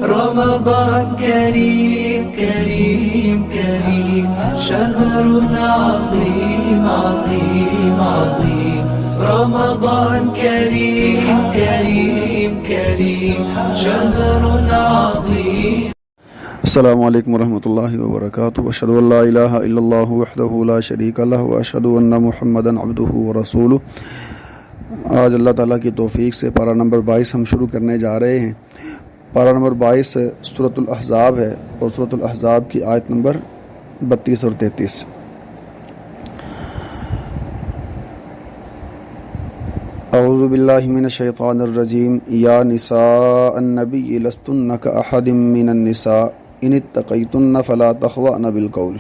رمضان كريم كريم كريم شهر عظيم عظيم عظيم رمضان كريم كريم كريم شهر عظيم. السلام علیکم ورحمۃ اللہ وبرکاتہ. اشہد ان لا الہ الا اللہ وحدہ لا شریک لہ واشہد ان محمدا عبدہ ورسولہ. آج اللہ تعالیٰ کی توفیق سے پارہ نمبر 22 ہم شروع کرنے جا رہے ہیں. پارہ نمبر 22 سورۃ الاحزاب ہے اور سورۃ الاحزاب کی آیت نمبر 32 اور 33. اعوذ باللہ من الشیطان الرجیم. یا نساء النبی لستن کاحد من النساء ان اتقیتن فلا تخضعن بالقول.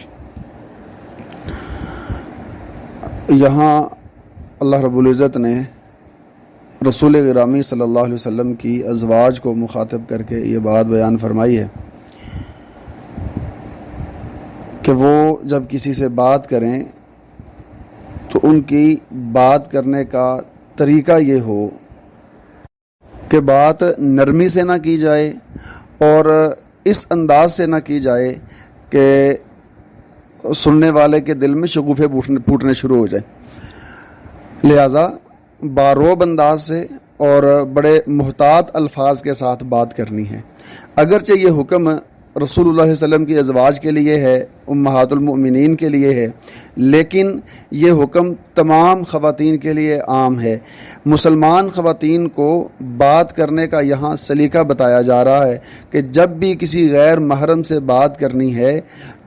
یہاں اللہ رب العزت نے رسول گرامی صلی اللہ علیہ وسلم کی ازواج کو مخاطب کر کے یہ بات بیان فرمائی ہے کہ وہ جب کسی سے بات کریں تو ان کی بات کرنے کا طریقہ یہ ہو کہ بات نرمی سے نہ کی جائے اور اس انداز سے نہ کی جائے کہ سننے والے کے دل میں شگوفے پھوٹنے شروع ہو جائیں. لہٰذا باروب انداز سے اور بڑے محتاط الفاظ کے ساتھ بات کرنی ہے. اگرچہ یہ حکم رسول اللہ علیہ وسلم کی ازواج کے لیے ہے، امہات المؤمنین کے لیے ہے، لیکن یہ حکم تمام خواتین کے لیے عام ہے. مسلمان خواتین کو بات کرنے کا یہاں سلیقہ بتایا جا رہا ہے کہ جب بھی کسی غیر محرم سے بات کرنی ہے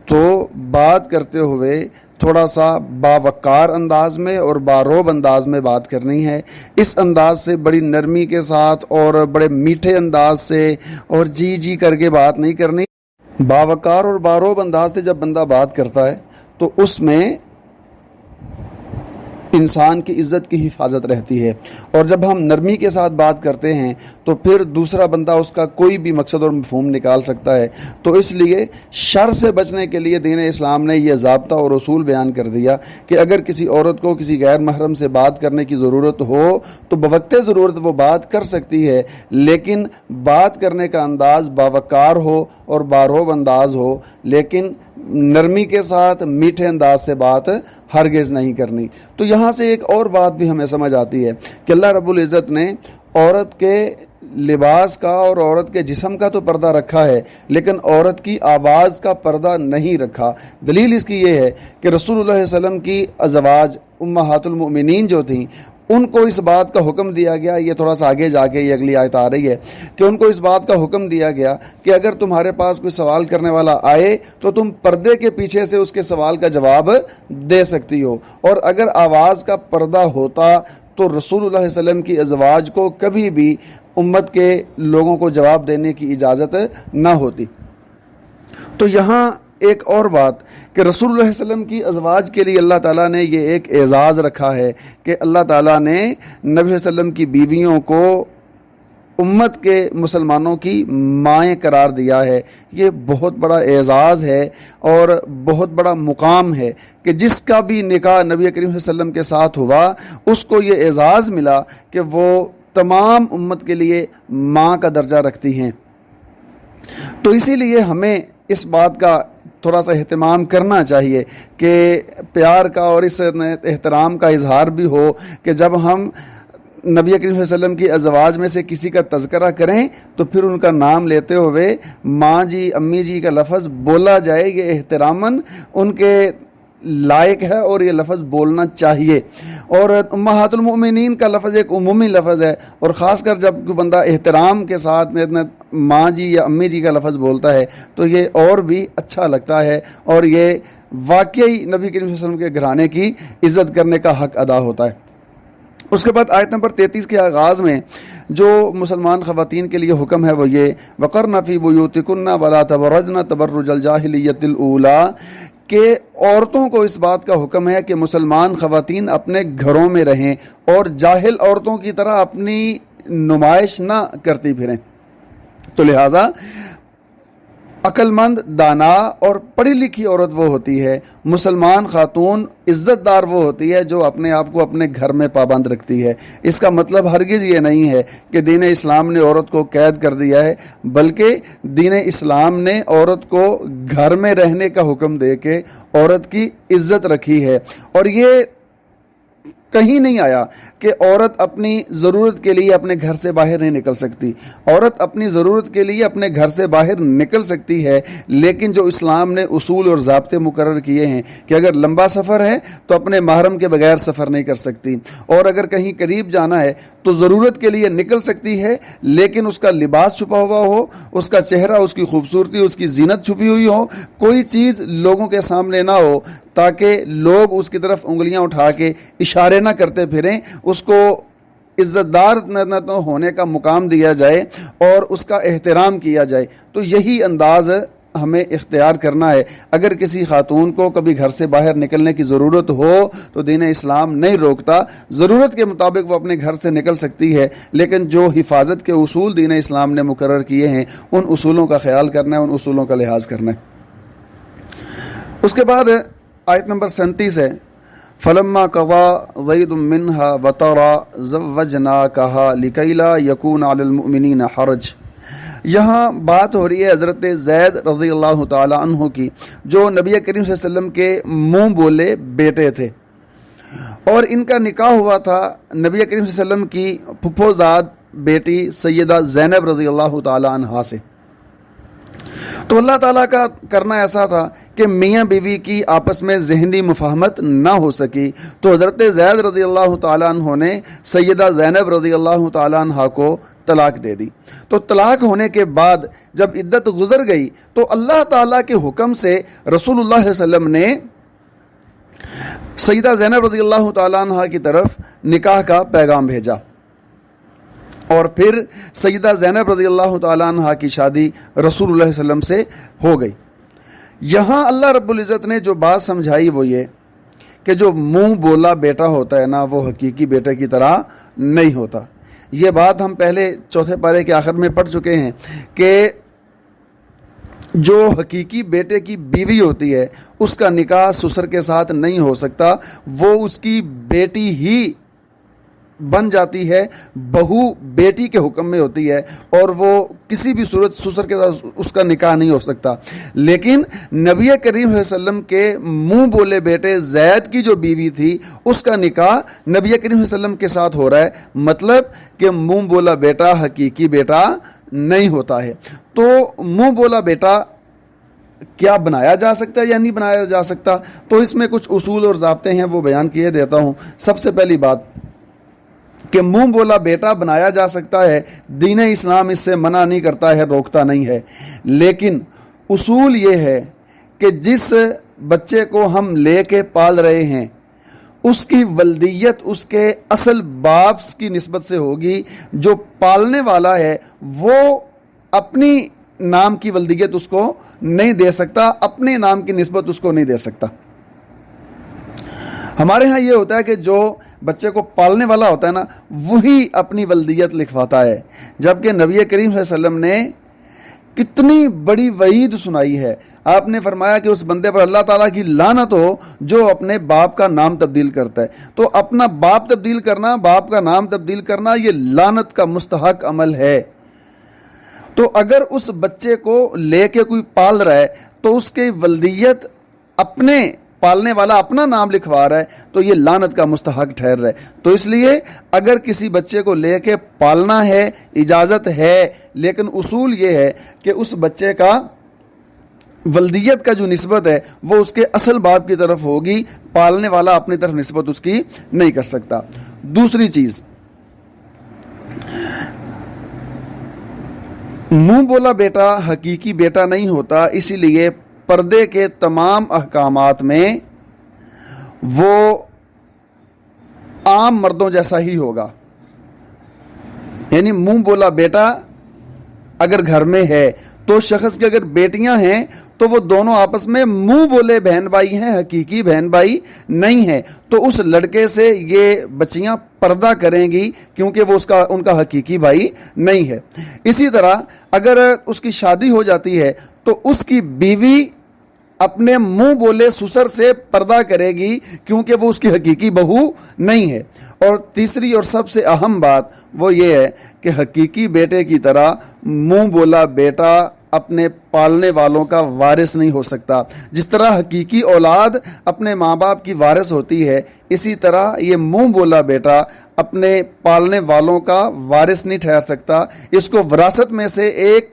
تو بات کرتے ہوئے تھوڑا سا باوقار انداز میں اور باروب انداز میں بات کرنی ہے. اس انداز سے بڑی نرمی کے ساتھ اور بڑے میٹھے انداز سے اور جی جی کر کے بات نہیں کرنی. باوقار اور باروب انداز سے جب بندہ بات کرتا ہے تو اس میں انسان کی عزت کی حفاظت رہتی ہے، اور جب ہم نرمی کے ساتھ بات کرتے ہیں تو پھر دوسرا بندہ اس کا کوئی بھی مقصد اور مفہوم نکال سکتا ہے. تو اس لیے شر سے بچنے کے لیے دین اسلام نے یہ ضابطہ اور اصول بیان کر دیا کہ اگر کسی عورت کو کسی غیر محرم سے بات کرنے کی ضرورت ہو تو بوقت ضرورت وہ بات کر سکتی ہے، لیکن بات کرنے کا انداز باوقار ہو اور باروب انداز ہو، لیکن نرمی کے ساتھ میٹھے انداز سے بات ہرگز نہیں کرنی. تو یہاں سے ایک اور بات بھی ہمیں سمجھ آتی ہے کہ اللہ رب العزت نے عورت کے لباس کا اور عورت کے جسم کا تو پردہ رکھا ہے، لیکن عورت کی آواز کا پردہ نہیں رکھا. دلیل اس کی یہ ہے کہ رسول اللہ علیہ وسلم کی ازواج امہات المؤمنین جو تھیں ان کو اس بات کا حکم دیا گیا، یہ تھوڑا سا آگے جا کے یہ اگلی آیت آ رہی ہے کہ ان کو اس بات کا حکم دیا گیا کہ اگر تمہارے پاس کوئی سوال کرنے والا آئے تو تم پردے کے پیچھے سے اس کے سوال کا جواب دے سکتی ہو. اور اگر آواز کا پردہ ہوتا تو رسول اللہ علیہ وسلم کی ازواج کو کبھی بھی امت کے لوگوں کو جواب دینے کی اجازت نہ ہوتی. تو یہاں ایک اور بات کہ رسول اللہ علیہ وسلم کی ازواج کے لیے اللہ تعالیٰ نے یہ ایک اعزاز رکھا ہے کہ اللہ تعالیٰ نے نبی صلی اللہ علیہ وسلم کی بیویوں کو امت کے مسلمانوں کی مائیں قرار دیا ہے. یہ بہت بڑا اعزاز ہے اور بہت بڑا مقام ہے کہ جس کا بھی نکاح نبی کریم صلی اللہ علیہ وسلم کے ساتھ ہوا اس کو یہ اعزاز ملا کہ وہ تمام امت کے لیے ماں کا درجہ رکھتی ہیں. تو اسی لیے ہمیں اس بات کا تھوڑا سا اہتمام کرنا چاہیے کہ پیار کا اور اس احترام کا اظہار بھی ہو کہ جب ہم نبی کریم صلی اللہ علیہ وسلم کی ازواج میں سے کسی کا تذکرہ کریں تو پھر ان کا نام لیتے ہوئے ماں جی امی جی کا لفظ بولا جائے. یہ احتراماً ان کے لائق ہے اور یہ لفظ بولنا چاہیے. اور امہات المؤمنین کا لفظ ایک عمومی لفظ ہے، اور خاص کر جب کوئی بندہ احترام کے ساتھ ماں جی یا امی جی کا لفظ بولتا ہے تو یہ اور بھی اچھا لگتا ہے اور یہ واقعی نبی کریم صلی اللہ علیہ وسلم کے گھرانے کی عزت کرنے کا حق ادا ہوتا ہے. اس کے بعد آیت نمبر 33 کے آغاز میں جو مسلمان خواتین کے لیے حکم ہے وہ یہ وقرن فی بیوتکن ولا تبرجن تبرج الجاہلیۃ الاولی، کہ عورتوں کو اس بات کا حکم ہے کہ مسلمان خواتین اپنے گھروں میں رہیں اور جاہل عورتوں کی طرح اپنی نمائش نہ کرتی پھریں. تو لہٰذا عقل مند، دانا اور پڑھی لکھی عورت وہ ہوتی ہے، مسلمان خاتون عزت دار وہ ہوتی ہے جو اپنے آپ کو اپنے گھر میں پابند رکھتی ہے۔ اس کا مطلب ہرگز یہ نہیں ہے کہ دین اسلام نے عورت کو قید کر دیا ہے، بلکہ دین اسلام نے عورت کو گھر میں رہنے کا حکم دے کے عورت کی عزت رکھی ہے۔ اور یہ کہیں نہیں آیا کہ عورت اپنی ضرورت کے لیے اپنے گھر سے باہر نہیں نکل سکتی۔ عورت اپنی ضرورت کے لیے اپنے گھر سے باہر نکل سکتی ہے، لیکن جو اسلام نے اصول اور ضابطے مقرر کیے ہیں کہ اگر لمبا سفر ہے تو اپنے محرم کے بغیر سفر نہیں کر سکتی، اور اگر کہیں قریب جانا ہے تو ضرورت کے لیے نکل سکتی ہے، لیکن اس کا لباس چھپا ہوا ہو، اس کا چہرہ، اس کی خوبصورتی، اس کی زینت چھپی ہوئی ہو، کوئی چیز لوگوں کے سامنے نہ ہو تاکہ لوگ اس کی طرف انگلیاں اٹھا کے اشارے نہ کرتے پھریں، اس کو عزت دار ہونے کا مقام دیا جائے اور اس کا احترام کیا جائے۔ تو یہی انداز ہمیں اختیار کرنا ہے۔ اگر کسی خاتون کو کبھی گھر سے باہر نکلنے کی ضرورت ہو تو دین اسلام نہیں روکتا، ضرورت کے مطابق وہ اپنے گھر سے نکل سکتی ہے، لیکن جو حفاظت کے اصول دین اسلام نے مقرر کیے ہیں ان اصولوں کا خیال کرنا ہے، ان اصولوں کا لحاظ کرنا ہے۔ اس کے بعد آیت نمبر 37 ہے، فلما قضى زید منها وطرا زوجناکها لکی لا یکون علی المؤمنین حرج۔ یہاں بات ہو رہی ہے حضرت زید رضی اللہ تعالی عنہ کی، جو نبی کریم صلی اللہ علیہ وسلم کے منہ بولے بیٹے تھے، اور ان کا نکاح ہوا تھا نبی کریم صلی اللہ علیہ وسلم کی پھپھو زاد بیٹی سیدہ زینب رضی اللہ تعالی عنہا سے۔ تو اللہ تعالیٰ کا کرنا ایسا تھا کہ میاں بیوی کی آپس میں ذہنی مفاہمت نہ ہو سکی، تو حضرت زید رضی اللہ تعالیٰ عنہ نے سیدہ زینب رضی اللہ تعالیٰ عنہ کو طلاق دے دی۔ تو طلاق ہونے کے بعد جب عدت گزر گئی تو اللہ تعالیٰ کے حکم سے رسول اللہ صلی اللہ علیہ وسلم نے سیدہ زینب رضی اللہ تعالیٰ عنہ کی طرف نکاح کا پیغام بھیجا، اور پھر سیدہ زینب رضی اللہ تعالیٰ عنہ کی شادی رسول اللہ صلی اللہ علیہ وسلم سے ہو گئی۔ یہاں اللہ رب العزت نے جو بات سمجھائی وہ یہ کہ جو منہ بولا بیٹا ہوتا ہے نا، وہ حقیقی بیٹے کی طرح نہیں ہوتا۔ یہ بات ہم پہلے چوتھے پارے کے آخر میں پڑھ چکے ہیں کہ جو حقیقی بیٹے کی بیوی ہوتی ہے اس کا نکاح سسر کے ساتھ نہیں ہو سکتا، وہ اس کی بیٹی ہی بن جاتی ہے، بہو بیٹی کے حکم میں ہوتی ہے، اور وہ کسی بھی صورت سسر کے ساتھ اس کا نکاح نہیں ہو سکتا۔ لیکن نبی کریم صلی اللہ علیہ وسلم کے منہ بولے بیٹے زید کی جو بیوی تھی اس کا نکاح نبی کریم صلی اللہ علیہ وسلم کے ساتھ ہو رہا ہے، مطلب کہ منہ بولا بیٹا حقیقی بیٹا نہیں ہوتا ہے۔ تو منہ بولا بیٹا کیا بنایا جا سکتا ہے یا نہیں بنایا جا سکتا، تو اس میں کچھ اصول اور ضابطے ہیں، وہ بیان کیے دیتا ہوں۔ سب سے پہلی بات کہ منہ بولا بیٹا بنایا جا سکتا ہے، دین اسلام اس سے منع نہیں کرتا ہے، روکتا نہیں ہے، لیکن اصول یہ ہے کہ جس بچے کو ہم لے کے پال رہے ہیں اس کی ولدیت اس کے اصل باپ کی نسبت سے ہوگی۔ جو پالنے والا ہے وہ اپنی نام کی ولدیت اس کو نہیں دے سکتا، اپنے نام کی نسبت اس کو نہیں دے سکتا۔ ہمارے ہاں یہ ہوتا ہے کہ جو بچے کو پالنے والا ہوتا ہے نا وہی اپنی ولدیت لکھواتا ہے، جبکہ نبی کریم صلی اللہ علیہ وسلم نے کتنی بڑی وعید سنائی ہے۔ آپ نے فرمایا کہ اس بندے پر اللہ تعالیٰ کی لعنت ہو جو اپنے باپ کا نام تبدیل کرتا ہے۔ تو اپنا باپ تبدیل کرنا، باپ کا نام تبدیل کرنا، یہ لعنت کا مستحق عمل ہے۔ تو اگر اس بچے کو لے کے کوئی پال رہا ہے تو اس کی ولدیت اپنے پالنے والا اپنا نام لکھوا رہا ہے تو یہ لعنت کا مستحق ٹھہر رہا ہے۔ تو اس لیے اگر کسی بچے کو لے کے پالنا ہے اجازت ہے، لیکن اصول یہ ہے کہ اس بچے کا ولدیت کا جو نسبت ہے وہ اس کے اصل باپ کی طرف ہوگی، پالنے والا اپنی طرف نسبت اس کی نہیں کر سکتا۔ دوسری چیز، منہ بولا بیٹا حقیقی بیٹا نہیں ہوتا، اسی لیے پردے کے تمام احکامات میں وہ عام مردوں جیسا ہی ہوگا۔ یعنی منہ بولا بیٹا اگر گھر میں ہے تو شخص کی اگر بیٹیاں ہیں تو وہ دونوں آپس میں منہ بولے بہن بھائی ہیں، حقیقی بہن بھائی نہیں ہیں، تو اس لڑکے سے یہ بچیاں پردہ کریں گی کیونکہ وہ ان کا حقیقی بھائی نہیں ہے۔ اسی طرح اگر اس کی شادی ہو جاتی ہے تو اس کی بیوی اپنے منہ بولے سسر سے پردہ کرے گی، کیونکہ وہ اس کی حقیقی بہو نہیں ہے۔ اور تیسری اور سب سے اہم بات وہ یہ ہے کہ حقیقی بیٹے کی طرح منہ بولا بیٹا اپنے پالنے والوں کا وارث نہیں ہو سکتا۔ جس طرح حقیقی اولاد اپنے ماں باپ کی وارث ہوتی ہے، اسی طرح یہ منہ بولا بیٹا اپنے پالنے والوں کا وارث نہیں ٹھہر سکتا۔ اس کو وراثت میں سے ایک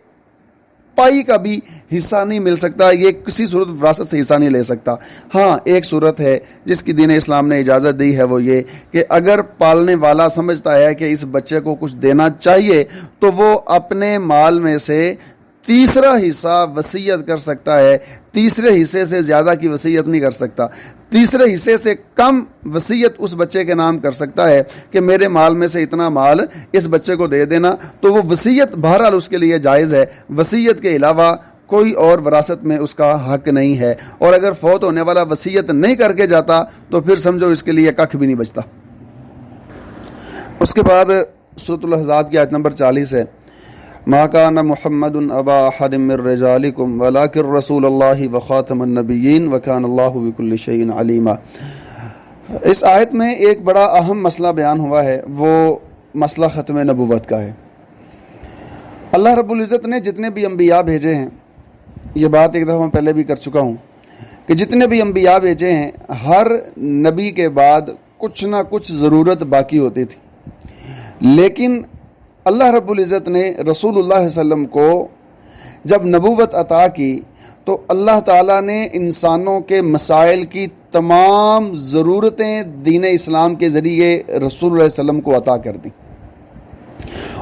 پائی کا بھی حصہ نہیں مل سکتا، یہ کسی صورت وراثت سے حصہ نہیں لے سکتا۔ ہاں، ایک صورت ہے جس کی دین اسلام نے اجازت دی ہے، وہ یہ کہ اگر پالنے والا سمجھتا ہے کہ اس بچے کو کچھ دینا چاہیے تو وہ اپنے مال میں سے تیسرا حصہ وصیت کر سکتا ہے، تیسرے حصے سے زیادہ کی وصیت نہیں کر سکتا۔ تیسرے حصے سے کم وصیت اس بچے کے نام کر سکتا ہے کہ میرے مال میں سے اتنا مال اس بچے کو دے دینا، تو وہ وصیت بہرحال اس کے لیے جائز ہے۔ وصیت کے علاوہ کوئی اور وراثت میں اس کا حق نہیں ہے، اور اگر فوت ہونے والا وصیت نہیں کر کے جاتا تو پھر سمجھو اس کے لیے ککھ بھی نہیں بچتا۔ اس کے بعد سورۃ الاحزاب کی آیت نمبر 40 ہے، ما کان محمد ابا احد من رجالکم ولکن رسول اللہ وخاتم النبیین وکان اللہ بکل شیء علیما۔ اس آیت میں ایک بڑا اہم مسئلہ بیان ہوا ہے، وہ مسئلہ ختم نبوت کا ہے۔ اللہ رب العزت نے جتنے بھی انبیاء بھیجے ہیں، یہ بات ایک دفعہ میں پہلے بھی کر چکا ہوں کہ جتنے بھی انبیاء بھیجے ہیں، ہر نبی کے بعد کچھ نہ کچھ ضرورت باقی ہوتی تھی، لیکن اللہ رب العزت نے رسول اللہ صلی اللہ علیہ وسلم کو جب نبوت عطا کی تو اللہ تعالیٰ نے انسانوں کے مسائل کی تمام ضرورتیں دین اسلام کے ذریعے رسول اللہ علیہ وسلم کو عطا کر دیں،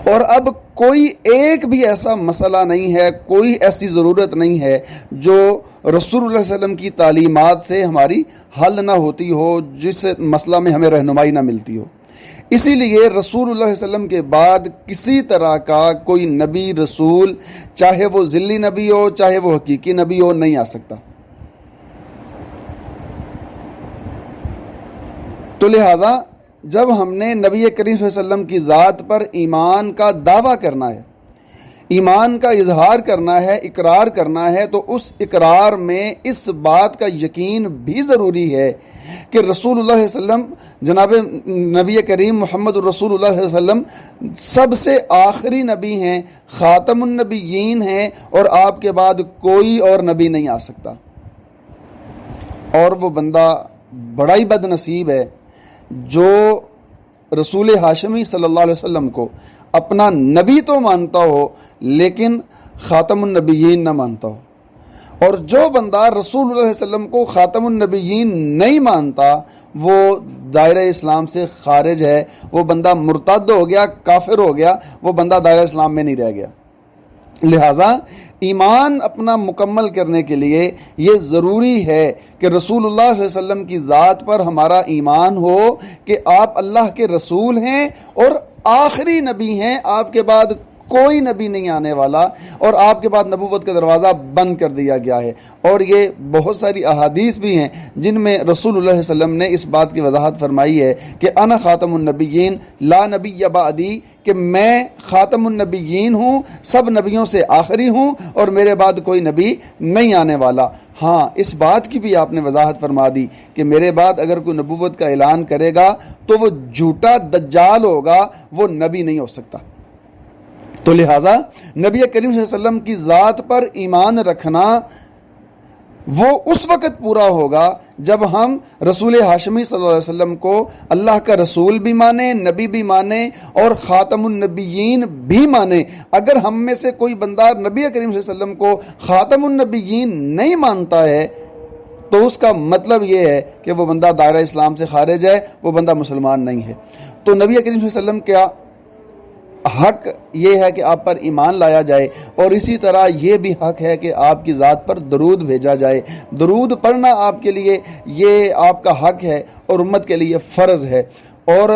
اور اب کوئی ایک بھی ایسا مسئلہ نہیں ہے، کوئی ایسی ضرورت نہیں ہے جو رسول اللہ علیہ وسلم کی تعلیمات سے ہماری حل نہ ہوتی ہو، جس مسئلہ میں ہمیں رہنمائی نہ ملتی ہو۔ اسی لیے رسول اللہ علیہ وسلم کے بعد کسی طرح کا کوئی نبی رسول، چاہے وہ ذلی نبی ہو چاہے وہ حقیقی نبی ہو، نہیں آ سکتا۔ تو لہٰذا جب ہم نے نبی کریم صلی اللہ علیہ وسلم کی ذات پر ایمان کا دعویٰ کرنا ہے، ایمان کا اظہار کرنا ہے، اقرار کرنا ہے، تو اس اقرار میں اس بات کا یقین بھی ضروری ہے کہ رسول اللہ علیہ وسلم، جناب نبی کریم محمد الرسول اللہ علیہ وسلم سب سے آخری نبی ہیں، خاتم النبیین ہیں، اور آپ کے بعد کوئی اور نبی نہیں آ سکتا۔ اور وہ بندہ بڑا ہی بد نصیب ہے جو رسول ہاشمی صلی اللہ علیہ وسلم کو اپنا نبی تو مانتا ہو لیکن خاتم النبیین نہ مانتا ہو، اور جو بندہ رسول اللہ علیہ وسلم کو خاتم النبیین نہیں مانتا وہ دائرہ اسلام سے خارج ہے، وہ بندہ مرتد ہو گیا، کافر ہو گیا، وہ بندہ دائرہ اسلام میں نہیں رہ گیا۔ لہٰذا ایمان اپنا مکمل کرنے کے لیے یہ ضروری ہے کہ رسول اللہ صلی اللہ علیہ وسلم کی ذات پر ہمارا ایمان ہو کہ آپ اللہ کے رسول ہیں اور آخری نبی ہیں، آپ کے بعد کوئی نبی نہیں آنے والا، اور آپ کے بعد نبوت کا دروازہ بند کر دیا گیا ہے۔ اور یہ بہت ساری احادیث بھی ہیں جن میں رسول اللہ صلی اللہ علیہ وسلم نے اس بات کی وضاحت فرمائی ہے کہ انا خاتم النبیین لا نبی بعدی، کہ میں خاتم النبیین ہوں، سب نبیوں سے آخری ہوں، اور میرے بعد کوئی نبی نہیں آنے والا۔ ہاں، اس بات کی بھی آپ نے وضاحت فرما دی کہ میرے بعد اگر کوئی نبوت کا اعلان کرے گا تو وہ جھوٹا دجال ہوگا، وہ نبی نہیں ہو سکتا۔ تو لہٰذا نبی کریم صلی اللہ علیہ وسلم کی ذات پر ایمان رکھنا وہ اس وقت پورا ہوگا جب ہم رسول ہاشمی صلی اللہ علیہ وسلم کو اللہ کا رسول بھی مانیں، نبی بھی مانیں، اور خاتم النبیین بھی مانیں۔ اگر ہم میں سے کوئی بندہ نبی کریم صلی اللہ علیہ وسلم کو خاتم النبیین نہیں مانتا ہے تو اس کا مطلب یہ ہے کہ وہ بندہ دائرہ اسلام سے خارج ہے، وہ بندہ مسلمان نہیں ہے۔ تو نبی کریم صلی اللہ علیہ وسلم کیا حق یہ ہے کہ آپ پر ایمان لایا جائے، اور اسی طرح یہ بھی حق ہے کہ آپ کی ذات پر درود بھیجا جائے۔ درود پڑھنا آپ کے لیے یہ آپ کا حق ہے اور امت کے لیے فرض ہے، اور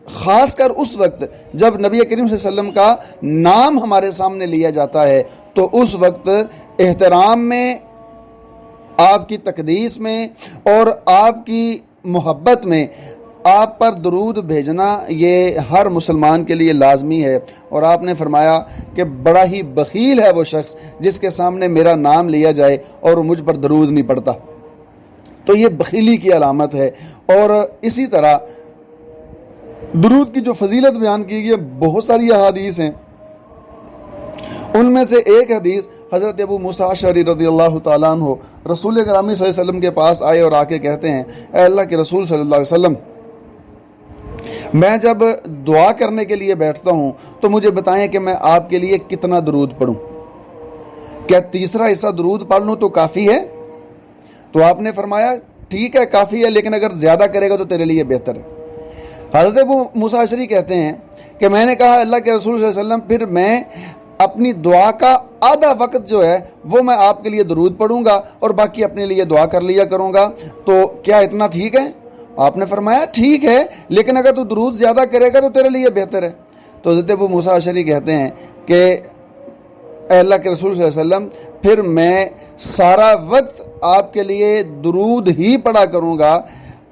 خاص کر اس وقت جب نبی کریم صلی اللہ علیہ وسلم کا نام ہمارے سامنے لیا جاتا ہے تو اس وقت احترام میں، آپ کی تقدیس میں اور آپ کی محبت میں آپ پر درود بھیجنا یہ ہر مسلمان کے لیے لازمی ہے۔ اور آپ نے فرمایا کہ بڑا ہی بخیل ہے وہ شخص جس کے سامنے میرا نام لیا جائے اور مجھ پر درود نہیں پڑتا. تو یہ بخیلی کی علامت ہے. اور اسی طرح درود کی جو فضیلت بیان کی گئی ہے بہت ساری احادیث ہیں. ان میں سے ایک حدیث حضرت ابو موسیٰ اشعری رضی اللہ تعالیٰ عنہ رسول اکرامی صلی اللہ علیہ وسلم کے پاس آئے اور آ کے کہتے ہیں اے اللہ کے رسول صلی اللہ علیہ وسلم، میں جب دعا کرنے کے لیے بیٹھتا ہوں تو مجھے بتائیں کہ میں آپ کے لیے کتنا درود پڑھوں. کیا تیسرا حصہ درود پڑھ لوں تو کافی ہے؟ تو آپ نے فرمایا ٹھیک ہے کافی ہے، لیکن اگر زیادہ کرے گا تو تیرے لیے بہتر ہے. حضرت ابو موسیٰ اشعری کہتے ہیں کہ میں نے کہا اللہ کے رسول صلی اللہ علیہ وسلم، پھر میں اپنی دعا کا آدھا وقت جو ہے وہ میں آپ کے لیے درود پڑھوں گا اور باقی اپنے لیے دعا کر لیا کروں گا، تو کیا اتنا ٹھیک ہے؟ آپ نے فرمایا ٹھیک ہے، لیکن اگر تو درود زیادہ کرے گا تو تیرے لیے بہتر ہے. تو حضرت ابو موسیٰ اشعری کہتے ہیں کہ اے اللہ کے رسول صلی اللہ علیہ وسلم، پھر میں سارا وقت آپ کے لیے درود ہی پڑھا کروں گا،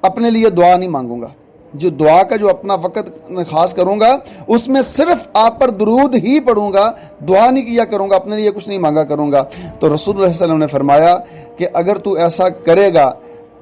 اپنے لیے دعا نہیں مانگوں گا. جو دعا کا جو اپنا وقت خاص کروں گا اس میں صرف آپ پر درود ہی پڑھوں گا، دعا نہیں کیا کروں گا، اپنے لیے کچھ نہیں مانگا کروں گا. تو رسول اللہ صلی اللہ علیہ وسلم نے فرمایا کہ اگر تو ایسا کرے گا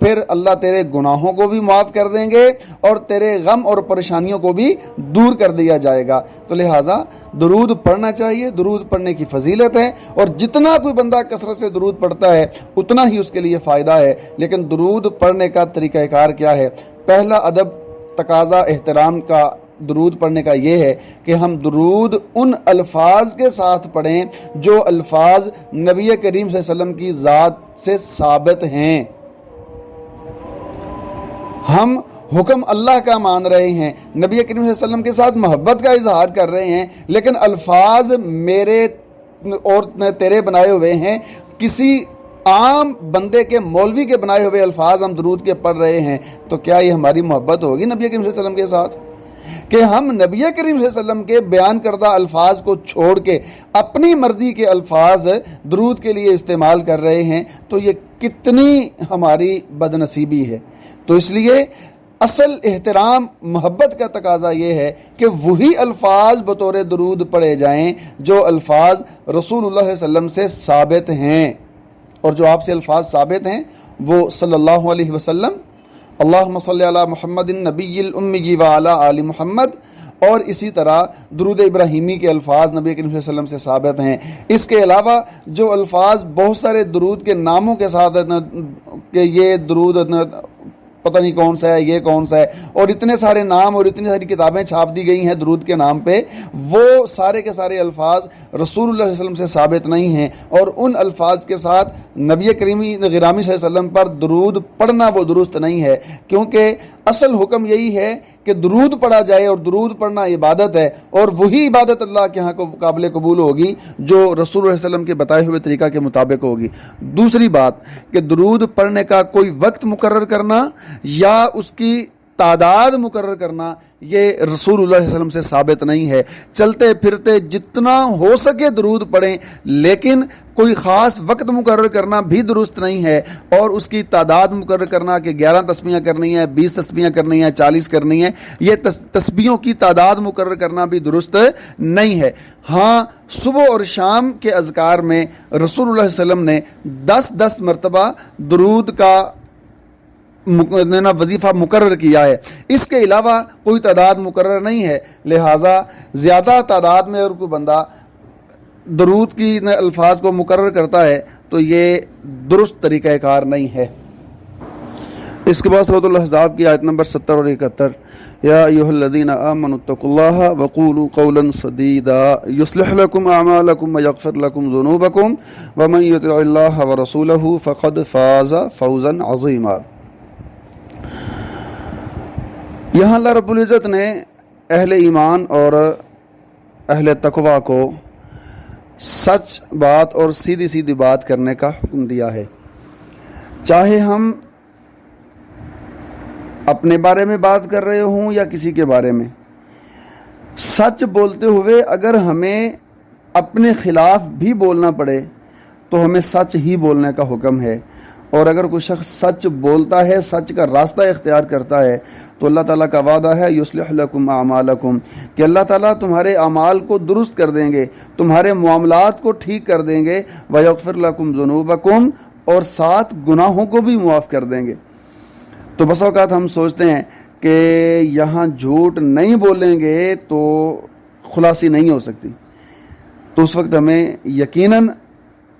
پھر اللہ تیرے گناہوں کو بھی معاف کر دیں گے اور تیرے غم اور پریشانیوں کو بھی دور کر دیا جائے گا. تو لہٰذا درود پڑھنا چاہیے، درود پڑھنے کی فضیلت ہے، اور جتنا کوئی بندہ کثرت سے درود پڑھتا ہے اتنا ہی اس کے لیے فائدہ ہے. لیکن درود پڑھنے کا طریقہ کار کیا ہے؟ پہلا ادب، تقاضا احترام کا درود پڑھنے کا یہ ہے کہ ہم درود ان الفاظ کے ساتھ پڑھیں جو الفاظ نبی کریم صلی اللہ علیہ وسلم کی ذات سے ثابت ہیں. ہم حکم اللہ کا مان رہے ہیں، نبی کریم صلی اللہ علیہ وسلم کے ساتھ محبت کا اظہار کر رہے ہیں، لیکن الفاظ میرے اور تیرے بنائے ہوئے ہیں، کسی عام بندے کے مولوی کے بنائے ہوئے الفاظ ہم درود کے پڑھ رہے ہیں. تو کیا یہ ہماری محبت ہوگی نبی کریم صلی اللہ علیہ وسلم کے ساتھ کہ ہم نبی کریم صلی اللہ علیہ وسلم کے بیان کردہ الفاظ کو چھوڑ کے اپنی مرضی کے الفاظ درود کے لیے استعمال کر رہے ہیں؟ تو یہ کتنی ہماری بد نصیبی ہے. تو اس لیے اصل احترام محبت کا تقاضا یہ ہے کہ وہی الفاظ بطور درود پڑھے جائیں جو الفاظ رسول اللہ صلی اللہ علیہ وسلم سے ثابت ہیں. اور جو آپ سے الفاظ ثابت ہیں وہ صلی اللہ علیہ وسلم، اللہم صلی علی محمد النبی الامی وعلی آل محمد، اور اسی طرح درود ابراہیمی کے الفاظ نبی کریم صلی اللہ علیہ وسلم سے ثابت ہیں. اس کے علاوہ جو الفاظ بہت سارے درود کے ناموں کے ساتھ کہ یہ درود پتہ نہیں کون سا ہے، یہ کون سا ہے، اور اتنے سارے نام اور اتنی ساری کتابیں چھاپ دی گئی ہیں درود کے نام پہ، وہ سارے کے سارے الفاظ رسول اللہ صلی اللہ علیہ وسلم سے ثابت نہیں ہیں. اور ان الفاظ کے ساتھ نبی کریمی گرامی صلی اللہ علیہ وسلم پر درود پڑھنا وہ درست نہیں ہے، کیونکہ اصل حکم یہی ہے کہ درود پڑھا جائے، اور درود پڑھنا عبادت ہے، اور وہی عبادت اللہ کے ہاں کو قابل قبول ہوگی جو رسول اللہ صلی اللہ علیہ وسلم کے بتائے ہوئے طریقہ کے مطابق ہوگی. دوسری بات کہ درود پڑھنے کا کوئی وقت مقرر کرنا یا اس کی تعداد مقرر کرنا یہ رسول اللہ صلی اللہ علیہ وسلم سے ثابت نہیں ہے. چلتے پھرتے جتنا ہو سکے درود پڑھیں، لیکن کوئی خاص وقت مقرر کرنا بھی درست نہیں ہے، اور اس کی تعداد مقرر کرنا کہ 11 تسبیحیں کرنی ہیں، 20 تسبیحیں کرنی ہیں، 40 کرنی ہیں، یہ تسبیحوں کی تعداد مقرر کرنا بھی درست نہیں ہے. ہاں صبح اور شام کے اذکار میں رسول اللہ صلی اللہ علیہ وسلم نے 10 مرتبہ درود کا وظیفہ مقرر کیا ہے. اس کے علاوہ کوئی تعداد مقرر نہیں ہے. لہٰذا زیادہ تعداد میں اور کوئی بندہ درود کی الفاظ کو مقرر کرتا ہے تو یہ درست طریقہ کار نہیں ہے. اس کے بعد سورۃ الاحزاب کی آیت نمبر 70 اور 71، یا ایھا الذین آمنوا اتقوا اللہ وقولوا قولا سدیدا یصلح لکم اعمالکم ویغفر لکم ذنوبکم ومن یطع اللہ ورسولہ فقد فاز فوزا عظیما. یہاں اللہ رب العزت نے اہل ایمان اور اہل تقوی کو سچ بات اور سیدھی سیدھی بات کرنے کا حکم دیا ہے. چاہے ہم اپنے بارے میں بات کر رہے ہوں یا کسی کے بارے میں، سچ بولتے ہوئے اگر ہمیں اپنے خلاف بھی بولنا پڑے تو ہمیں سچ ہی بولنے کا حکم ہے. اور اگر کوئی شخص سچ بولتا ہے، سچ کا راستہ اختیار کرتا ہے، تو اللہ تعالیٰ کا وعدہ ہے یصلح لکم اعمالکم، کہ اللہ تعالیٰ تمہارے اعمال کو درست کر دیں گے، تمہارے معاملات کو ٹھیک کر دیں گے، ویغفر لکم ذنوبکم، اور ساتھ گناہوں کو بھی معاف کر دیں گے۔ تو بس اوقات ہم سوچتے ہیں کہ یہاں جھوٹ نہیں بولیں گے تو خلاصی نہیں ہو سکتی، تو اس وقت ہمیں یقیناً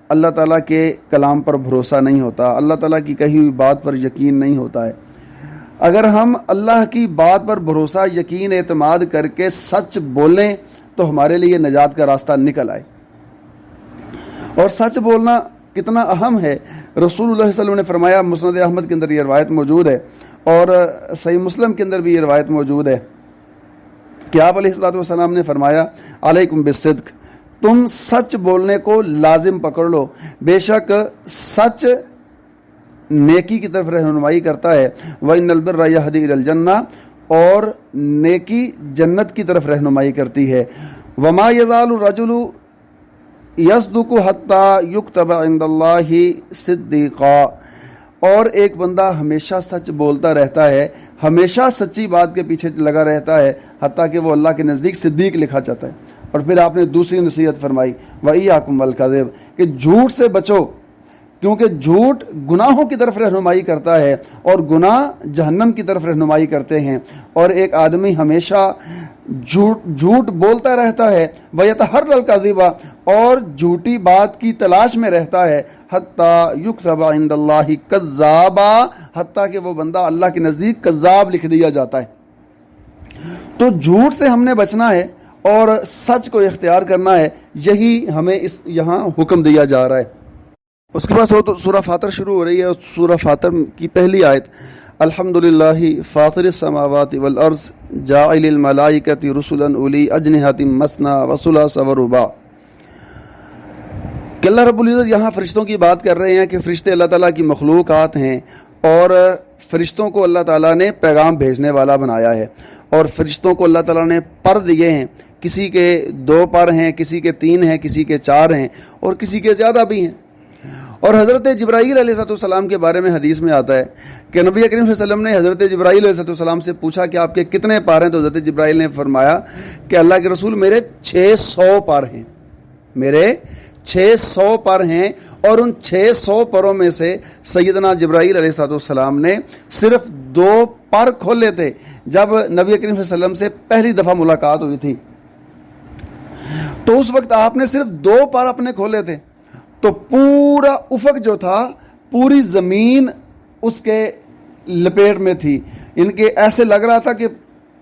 اللہ تعالیٰ کے کلام پر بھروسہ نہیں ہوتا، اللہ تعالیٰ کی کہی ہوئی بات پر یقین نہیں ہوتا ہے۔ اگر ہم اللہ کی بات پر بھروسہ، یقین، اعتماد کر کے سچ بولیں تو ہمارے لیے نجات کا راستہ نکل آئے۔ اور سچ بولنا کتنا اہم ہے، رسول اللہ صلی اللہ علیہ وسلم نے فرمایا، مسند احمد کے اندر یہ روایت موجود ہے اور صحیح مسلم کے اندر بھی یہ روایت موجود ہے کہ آپ علیہ الصلوۃ والسلام نے فرمایا، علیکم بالصدق، تم سچ بولنے کو لازم پکڑ لو، بے شک سچ نیکی کی طرف رہنمائی کرتا ہے، وَإِنَّ الْبِرَّ يَهْدِي إِلَى الْجَنَّةِ، اور نیکی جنت کی طرف رہنمائی کرتی ہے، وَمَا يَزَالُ الرَّجُلُ يَصْدُقُ حَتَّى يُكْتَبَ عِندَ اللَّهِ صِدِّيقًا، اور ایک بندہ ہمیشہ سچ بولتا رہتا ہے، ہمیشہ سچی بات کے پیچھے لگا رہتا ہے، حتیٰ کہ وہ اللہ کے نزدیک صدیق لکھا جاتا ہے۔ اور پھر آپ نے دوسری نصیحت فرمائی، وَإِيَّاكُمْ وَالْكَذِبَ، کہ جھوٹ سے بچو، کیونکہ جھوٹ گناہوں کی طرف رہنمائی کرتا ہے اور گناہ جہنم کی طرف رہنمائی کرتے ہیں، اور ایک آدمی ہمیشہ جھوٹ بولتا رہتا ہے، وَيَتَحَرَّى الْكَذِبَ، اور جھوٹی بات کی تلاش میں رہتا ہے، حَتَّى يُكْتَبَ عِندَ اللَّهِ كَذَّابًا، حتیٰ کہ وہ بندہ اللہ کے نزدیک کذاب لکھ دیا جاتا ہے۔ تو جھوٹ سے ہم نے بچنا ہے اور سچ کو اختیار کرنا ہے، یہی ہمیں یہاں حکم دیا جا رہا ہے۔ اس کے بعد سورہ فاطر شروع ہو رہی ہے، سورہ فاطر کی پہلی آیت، الحمدللہ فاطر السماوات والارض جاعل الملائکۃ رسلا اولی اجنحۃ مثنی وثلاث ورباع، کہ اللہ رب العزت یہاں فرشتوں کی بات کر رہے ہیں کہ فرشتے اللہ تعالیٰ کی مخلوقات ہیں، اور فرشتوں کو اللہ تعالیٰ نے پیغام بھیجنے والا بنایا ہے، اور فرشتوں کو اللہ تعالیٰ نے پر دیے ہیں، کسی کے 2 پر ہیں، کسی کے 3 ہیں، کسی کے 4 ہیں، اور کسی کے زیادہ بھی ہیں۔ اور حضرت جبرائیل علیہ السلام کے بارے میں حدیث میں آتا ہے کہ نبی کریم صلی اللہ علیہ وسلم نے حضرت جبرائیل علیہ السلام سے پوچھا کہ آپ کے کتنے پر ہیں، تو حضرت جبرائیل نے فرمایا کہ اللہ کے رسول میرے 600 پر ہیں، میرے 600 پر ہیں، اور ان 600 پروں میں سے سیدنا جبرائیل علیہ السلام نے صرف 2 پر کھولے تھے جب نبی کریم صلی اللہ علیہ وسلم سے پہلی دفعہ ملاقات ہوئی تھی، تو اس وقت آپ نے صرف 2 پر اپنے کھولے تھے، تو پورا افق جو تھا، پوری زمین اس کے لپیٹ میں تھی، ان کے ایسے لگ رہا تھا کہ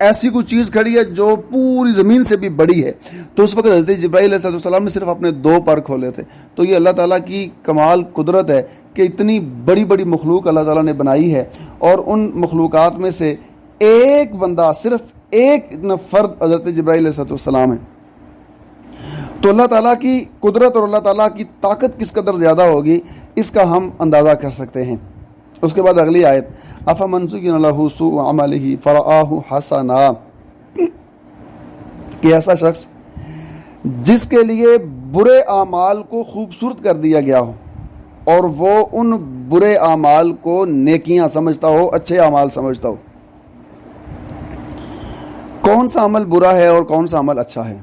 ایسی کوئی چیز کھڑی ہے جو پوری زمین سے بھی بڑی ہے۔ تو اس وقت حضرت جبرائیل علیہ السلام نے صرف اپنے 2 پر کھولے تھے۔ تو یہ اللہ تعالیٰ کی کمال قدرت ہے کہ اتنی بڑی بڑی مخلوق اللہ تعالیٰ نے بنائی ہے، اور ان مخلوقات میں سے ایک بندہ، صرف ایک فرد حضرت جبرائیل علیہ السلام ہے۔ تو اللہ تعالیٰ کی قدرت اور اللہ تعالیٰ کی طاقت کس قدر زیادہ ہوگی، اس کا ہم اندازہ کر سکتے ہیں۔ اس کے بعد اگلی آیت، افمن زُیِّنَ لَهُ سُوءُ عَمَلِهِ فَرَآهُ حَسَنًا، کہ ایسا شخص جس کے لیے برے اعمال کو خوبصورت کر دیا گیا ہو اور وہ ان برے اعمال کو نیکیاں سمجھتا ہو، اچھے اعمال سمجھتا ہو، کون سا عمل برا ہے اور کون سا عمل اچھا ہے،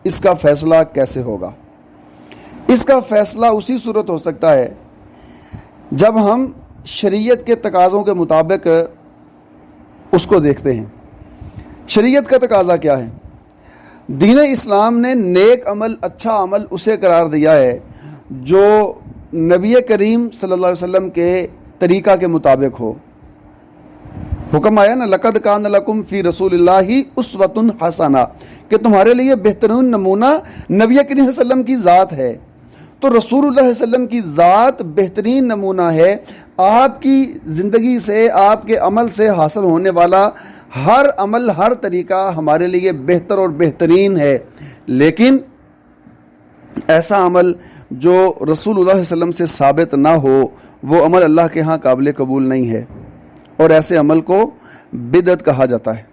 اس کا فیصلہ کیسے ہوگا؟ اس کا فیصلہ اسی صورت ہو سکتا ہے جب ہم شریعت کے تقاضوں کے مطابق اس کو دیکھتے ہیں۔ شریعت کا تقاضا کیا ہے؟ دین اسلام نے نیک عمل، اچھا عمل اسے قرار دیا ہے جو نبی کریم صلی اللہ علیہ وسلم کے طریقہ کے مطابق ہو۔ حکم آیا نا، لقد کان لکم فی رسول اللہ اسوۃ حسنہ، کہ تمہارے لیے بہترین نمونہ نبی کریم صلی اللہ علیہ وسلم کی ذات ہے۔ تو رسول اللہ صلی اللہ علیہ وسلم کی ذات بہترین نمونہ ہے۔ آپ کی زندگی سے، آپ کے عمل سے حاصل ہونے والا ہر عمل، ہر طریقہ ہمارے لیے بہتر اور بہترین ہے، لیکن ایسا عمل جو رسول اللہ صلی اللہ علیہ وسلم سے ثابت نہ ہو، وہ عمل اللہ کے ہاں قابل قبول نہیں ہے، اور ایسے عمل کو بدعت کہا جاتا ہے۔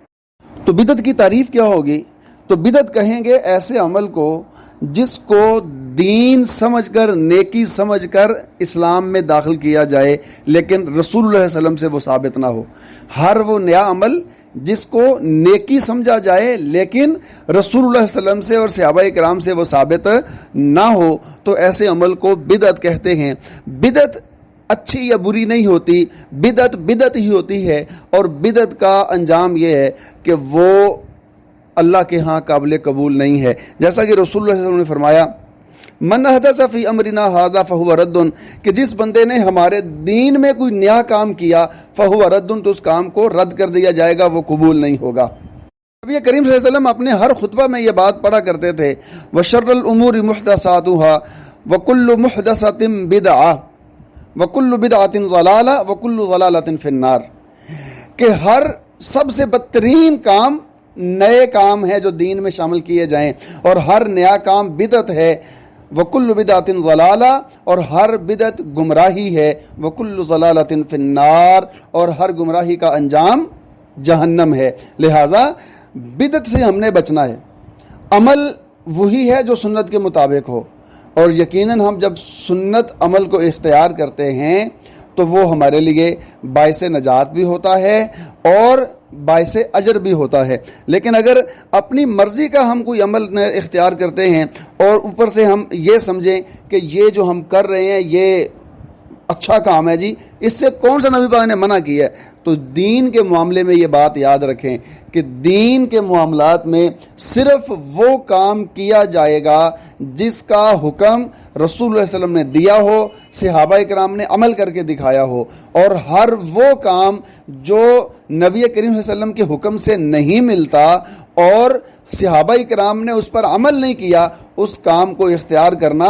تو بدعت کی تعریف کیا ہوگی؟ تو بدعت کہیں گے ایسے عمل کو جس کو دین سمجھ کر نیکی سمجھ کر اسلام میں داخل کیا جائے لیکن رسول اللہ صلی اللہ علیہ وسلم سے وہ ثابت نہ ہو. ہر وہ نیا عمل جس کو نیکی سمجھا جائے لیکن رسول اللہ صلی اللہ علیہ وسلم سے اور صحابہ کرام سے وہ ثابت نہ ہو تو ایسے عمل کو بدعت کہتے ہیں. بدعت اچھی یا بری نہیں ہوتی، بدعت بدعت ہی ہوتی ہے، اور بدعت کا انجام یہ ہے کہ وہ اللہ کے ہاں قابل قبول نہیں ہے. جیسا کہ رسول اللہ صلی اللہ علیہ وسلم نے فرمایا من احدث فی امرنا ھذا فہو رد، کہ جس بندے نے ہمارے دین میں کوئی نیا کام کیا فہو رد، تو اس کام کو رد کر دیا جائے گا، وہ قبول نہیں ہوگا. نبی کریم صلی اللہ علیہ وسلم اپنے ہر خطبہ میں یہ بات پڑھا کرتے تھے وشر الامور محدثاتها وکل محدثۃ بدعہ وکل بدعۃ ضلالہ وکل ضلالۃ فی النار، کہ ہر سب سے بدترین کام نئے کام ہے جو دین میں شامل کیے جائیں، اور ہر نیا کام بدعت ہے. وکل بدعۃ ضلالہ، اور ہر بدعت گمراہی ہے. وکل ضلالۃ فی النار، اور ہر گمراہی کا انجام جہنم ہے. لہٰذا بدعت سے ہم نے بچنا ہے. عمل وہی ہے جو سنت کے مطابق ہو، اور یقیناً ہم جب سنت عمل کو اختیار کرتے ہیں تو وہ ہمارے لیے باعث نجات بھی ہوتا ہے اور باعث اجر بھی ہوتا ہے. لیکن اگر اپنی مرضی کا ہم کوئی عمل اختیار کرتے ہیں اور اوپر سے ہم یہ سمجھیں کہ یہ جو ہم کر رہے ہیں یہ اچھا کام ہے جی، اس سے کون سا نبی پاک نے منع کیا ہے، تو دین کے معاملے میں یہ بات یاد رکھیں کہ دین کے معاملات میں صرف وہ کام کیا جائے گا جس کا حکم رسول اللہ صلی اللہ علیہ وسلم نے دیا ہو، صحابہ کرام نے عمل کر کے دکھایا ہو، اور ہر وہ کام جو نبی کریم صلی اللہ علیہ وسلم کے حکم سے نہیں ملتا اور صحابہ کرام نے اس پر عمل نہیں کیا، اس کام کو اختیار کرنا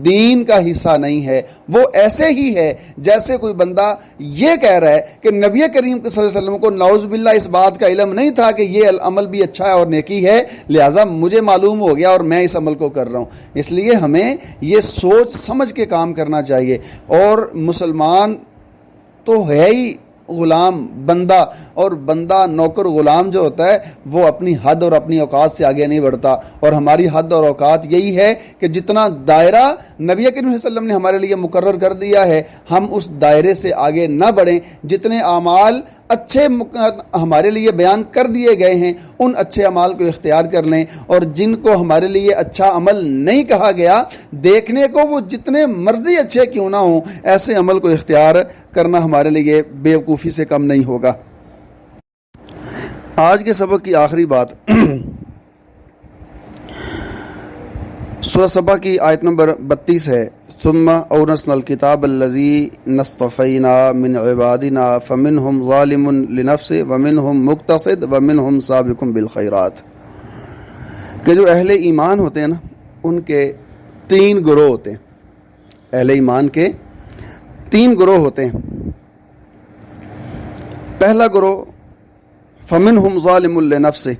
دین کا حصہ نہیں ہے. وہ ایسے ہی ہے جیسے کوئی بندہ یہ کہہ رہا ہے کہ نبی کریم صلی اللہ علیہ وسلم کو نعوذ باللہ اس بات کا علم نہیں تھا کہ یہ عمل بھی اچھا ہے اور نیکی ہے، لہٰذا مجھے معلوم ہو گیا اور میں اس عمل کو کر رہا ہوں. اس لیے ہمیں یہ سوچ سمجھ کے کام کرنا چاہیے. اور مسلمان تو ہے ہی غلام بندہ، اور بندہ نوکر غلام جو ہوتا ہے وہ اپنی حد اور اپنی اوقات سے آگے نہیں بڑھتا. اور ہماری حد اور اوقات یہی ہے کہ جتنا دائرہ نبی کریم صلی اللہ علیہ وسلم نے ہمارے لیے مقرر کر دیا ہے ہم اس دائرے سے آگے نہ بڑھیں. جتنے اعمال اچھے ہمارے لیے بیان کر دیے گئے ہیں ان اچھے اعمال کو اختیار کر لیں، اور جن کو ہمارے لیے اچھا عمل نہیں کہا گیا دیکھنے کو وہ جتنے مرضی اچھے کیوں نہ ہوں ایسے عمل کو اختیار کرنا ہمارے لیے بیوقوفی سے کم نہیں ہوگا. آج کے سبق کی آخری بات سورہ سبا کی آیت نمبر 32 ہے. ثم اورثنا الکتاب الذی نصطفینا من عبادنا فمنہم ظالم لنفسہ ومنہم مقتصد ومنہم سابق بالخیرات، کہ جو اہل ایمان ہوتے ہیں نا ان کے 3 گروہ ہوتے ہیں. اہل ایمان کے 3 گروہ ہوتے ہیں. پہلا گروہ فمنہم ظالم لنفسہ،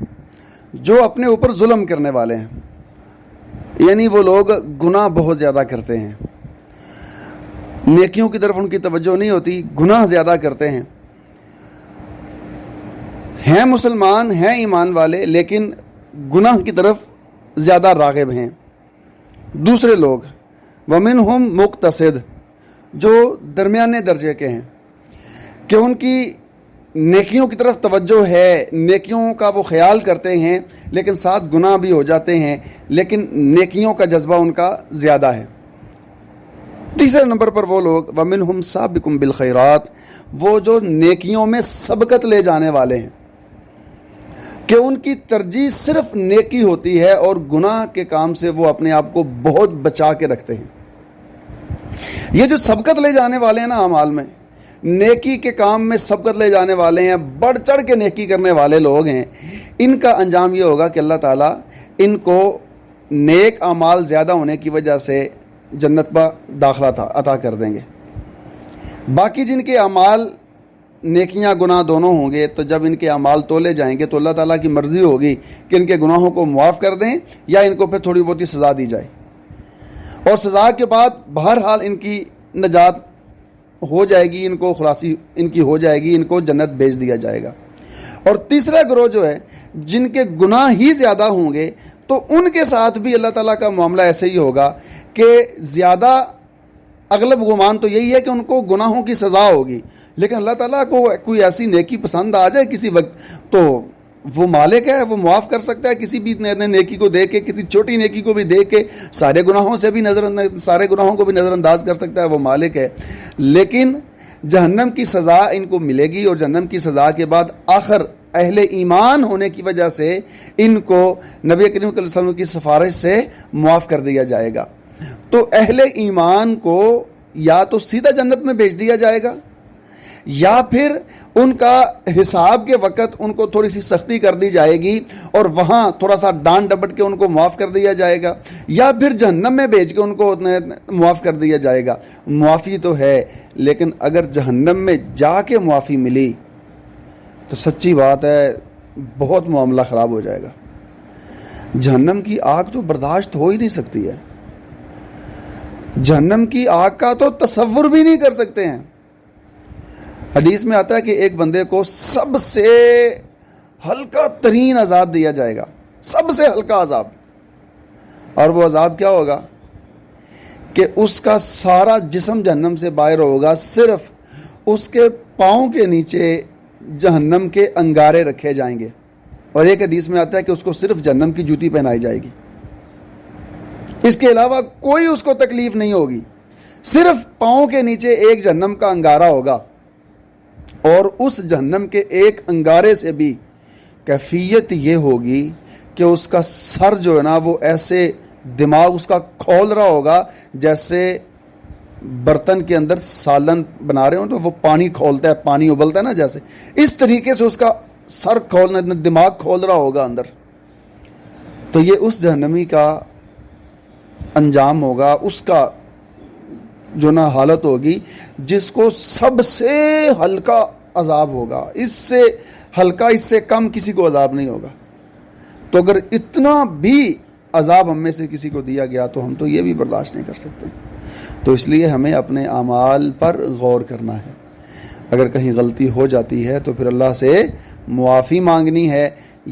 جو اپنے اوپر ظلم کرنے والے ہیں، یعنی وہ لوگ گناہ بہت زیادہ کرتے ہیں، نیکیوں کی طرف ان کی توجہ نہیں ہوتی، گناہ زیادہ کرتے ہیں مسلمان ہیں ایمان والے لیکن گناہ کی طرف زیادہ راغب ہیں. دوسرے لوگ ومنہم مقتصد، جو درمیانے درجے کے ہیں کہ ان کی نیکیوں کی طرف توجہ ہے، نیکیوں کا وہ خیال کرتے ہیں لیکن ساتھ گناہ بھی ہو جاتے ہیں، لیکن نیکیوں کا جذبہ ان کا زیادہ ہے. تیسرے نمبر پر وہ لوگ ومنہم سابق بالخیرات، وہ جو نیکیوں میں سبقت لے جانے والے ہیں کہ ان کی ترجیح صرف نیکی ہوتی ہے اور گناہ کے کام سے وہ اپنے آپ کو بہت بچا کے رکھتے ہیں. یہ جو سبقت لے جانے والے ہیں نا اعمال میں، نیکی کے کام میں سبقت لے جانے والے ہیں، بڑھ چڑھ کے نیکی کرنے والے لوگ ہیں، ان کا انجام یہ ہوگا کہ اللہ تعالیٰ ان کو نیک اعمال زیادہ ہونے کی وجہ سے جنت پر داخلہ عطا کر دیں گے. باقی جن کے اعمال نیکیاں گناہ دونوں ہوں گے تو جب ان کے اعمال تولے جائیں گے تو اللہ تعالیٰ کی مرضی ہوگی کہ ان کے گناہوں کو معاف کر دیں یا ان کو پھر تھوڑی بہت ہی سزا دی جائے، اور سزا کے بعد بہرحال ان کی نجات ہو جائے گی، ان کو خلاصی ان کی ہو جائے گی، ان کو جنت بھیج دیا جائے گا. اور تیسرا گروہ جو ہے جن کے گناہ ہی زیادہ ہوں گے تو ان کے ساتھ بھی اللہ تعالیٰ کا معاملہ ایسے ہی ہوگا کہ زیادہ اغلب گمان تو یہی ہے کہ ان کو گناہوں کی سزا ہوگی، لیکن اللہ تعالیٰ کو کوئی ایسی نیکی پسند آ جائے کسی وقت تو وہ مالک ہے، وہ معاف کر سکتا ہے کسی بھی نیکی کو دیکھ کے، کسی چھوٹی نیکی کو بھی دیکھ کے سارے گناہوں کو بھی نظر انداز کر سکتا ہے، وہ مالک ہے۔ لیکن جہنم کی سزا ان کو ملے گی، اور جہنم کی سزا کے بعد آخر اہل ایمان ہونے کی وجہ سے ان کو نبی کریم صلی اللہ علیہ وسلم کی سفارش سے معاف کر دیا جائے گا۔ تو اہل ایمان کو یا تو سیدھا جنت میں بھیج دیا جائے گا، یا پھر ان کا حساب کے وقت ان کو تھوڑی سی سختی کر دی جائے گی اور وہاں تھوڑا سا ڈانٹ ڈپٹ کے ان کو معاف کر دیا جائے گا، یا پھر جہنم میں بھیج کے ان کو معاف کر دیا جائے گا۔ معافی تو ہے، لیکن اگر جہنم میں جا کے معافی ملی تو سچی بات ہے بہت معاملہ خراب ہو جائے گا۔ جہنم کی آگ تو برداشت ہو ہی نہیں سکتی ہے، جہنم کی آگ کا تو تصور بھی نہیں کر سکتے ہیں۔ حدیث میں آتا ہے کہ ایک بندے کو سب سے ہلکا ترین عذاب دیا جائے گا، سب سے ہلکا عذاب، اور وہ عذاب کیا ہوگا کہ اس کا سارا جسم جہنم سے باہر ہوگا، صرف اس کے پاؤں کے نیچے جہنم کے انگارے رکھے جائیں گے، اور ایک حدیث میں آتا ہے کہ اس کو صرف جہنم کی جوتی پہنائی جائے گی، اس کے علاوہ کوئی اس کو تکلیف نہیں ہوگی، صرف پاؤں کے نیچے ایک جہنم کا انگارہ ہوگا، اور اس جہنم کے ایک انگارے سے بھی کیفیت یہ ہوگی کہ اس کا سر جو ہے نا وہ ایسے دماغ اس کا کھول رہا ہوگا جیسے برتن کے اندر سالن بنا رہے ہوں تو وہ پانی کھولتا ہے، پانی ابلتا ہے نا، جیسے اس طریقے سے اس کا سر کھولنا، دماغ کھول رہا ہوگا اندر۔ تو یہ اس جہنمی کا انجام ہوگا، اس کا جو نا حالت ہوگی جس کو سب سے ہلکا عذاب ہوگا، اس سے ہلکا، اس سے کم کسی کو عذاب نہیں ہوگا۔ تو اگر اتنا بھی عذاب ہم میں سے کسی کو دیا گیا تو ہم تو یہ بھی برداشت نہیں کر سکتے۔ تو اس لیے ہمیں اپنے اعمال پر غور کرنا ہے، اگر کہیں غلطی ہو جاتی ہے تو پھر اللہ سے معافی مانگنی ہے۔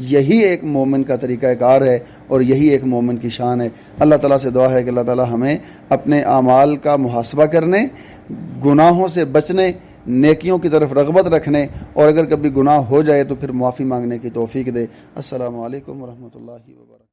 یہی ایک مومن کا طریقہ کار ہے اور یہی ایک مومن کی شان ہے۔ اللہ تعالیٰ سے دعا ہے کہ اللہ تعالیٰ ہمیں اپنے اعمال کا محاسبہ کرنے، گناہوں سے بچنے، نیکیوں کی طرف رغبت رکھنے، اور اگر کبھی گناہ ہو جائے تو پھر معافی مانگنے کی توفیق دے۔ السلام علیکم ورحمۃ اللہ وبرکاتہ۔